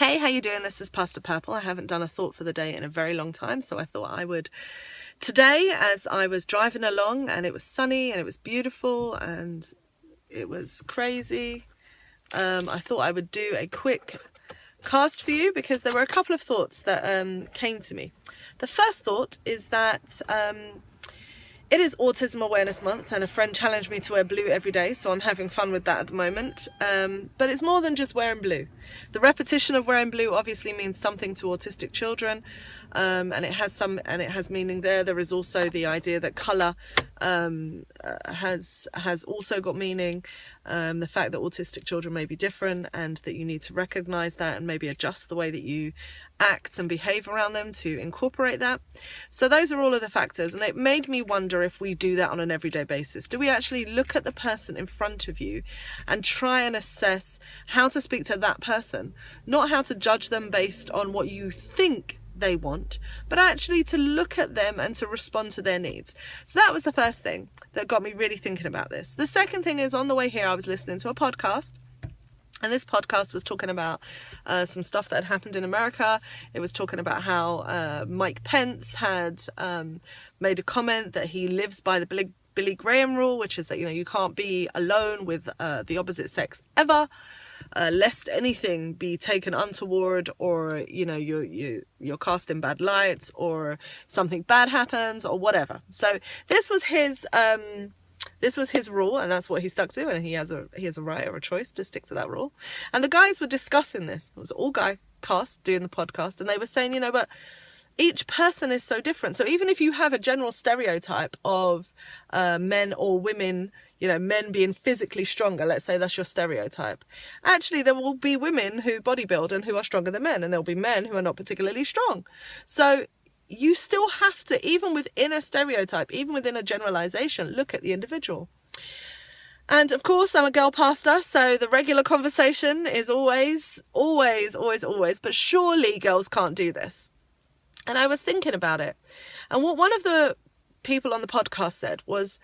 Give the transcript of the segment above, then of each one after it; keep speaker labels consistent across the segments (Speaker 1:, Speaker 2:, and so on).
Speaker 1: Hey, how you doing? This is Pastor Purple. I haven't done a thought for the day in a very long time, so I thought I would today, as I was driving along and it was sunny and it was beautiful and it was crazy. I thought I would do a quick cast for you because there were a couple of thoughts that came to me. The first thought is that it is Autism Awareness Month and a friend challenged me to wear blue every day, so I'm having fun with that at the moment. But it's more than just wearing blue. The repetition of wearing blue obviously means something to autistic children, and it has meaning there. There is also the idea that colour has also got meaning. The fact that autistic children may be different and that you need to recognise that and maybe adjust the way that you act and behave around them to incorporate that. So those are all of the factors, and it made me wonder if we do that on an everyday basis. Do we actually look at the person in front of you and try and assess how to speak to that person, not how to judge them based on what you think they want, but actually to look at them and to respond to their needs? So that was the first thing that got me really thinking about this. The second thing is, on the way here I was listening to a podcast, and this podcast was talking about some stuff that had happened in America. It was talking about how Mike Pence had made a comment that he lives by the Billy Graham rule, which is that, you can't be alone with the opposite sex ever, lest anything be taken untoward, or you're cast in bad lights, or something bad happens, or whatever. So this was his rule, and that's what he stuck to, and he has a right or a choice to stick to that rule. And the guys were discussing this. It was all guy cast doing the podcast, and they were saying, but each person is so different. So even if you have a general stereotype of men or women, men being physically stronger, let's say that's your stereotype, actually there will be women who bodybuild and who are stronger than men, and there'll be men who are not particularly strong. So you still have to, even within a stereotype, even within a generalization, look at the individual. And of course, I'm a girl pastor, so the regular conversation is always, but surely girls can't do this. And I was thinking about it. And what one of the people on the podcast said was,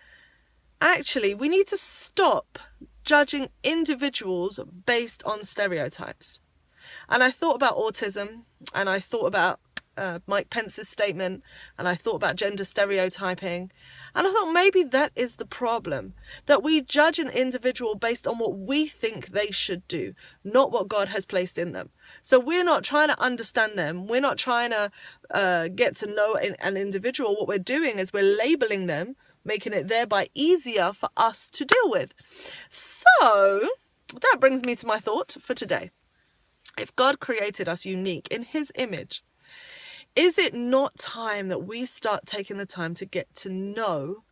Speaker 1: actually, we need to stop judging individuals based on stereotypes. And I thought about autism, and I thought about Mike Pence's statement, and I thought about gender stereotyping, and I thought maybe that is the problem, that we judge an individual based on what we think they should do, not what God has placed in them. So we're not trying to understand them, we're not trying to get to know an individual. What we're doing is we're labeling them, making it thereby easier for us to deal with. So that brings me to my thought for today. If God created us unique in his image, is it not time that we start taking the time to get to know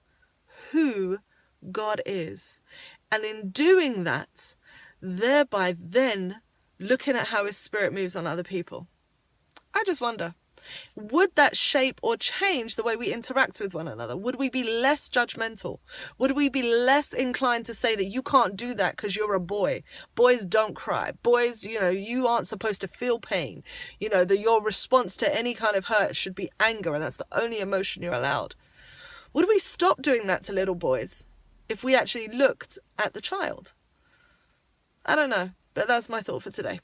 Speaker 1: who God is? And in doing that, thereby then looking at how his spirit moves on other people. I just wonder, would that shape or change the way we interact with one another? Would we be less judgmental? Would we be less inclined to say that you can't do that because you're a boy? Boys don't cry. Boys, you aren't supposed to feel pain. That your response to any kind of hurt should be anger, and that's the only emotion you're allowed. Would we stop doing that to little boys if we actually looked at the child? I don't know, but that's my thought for today.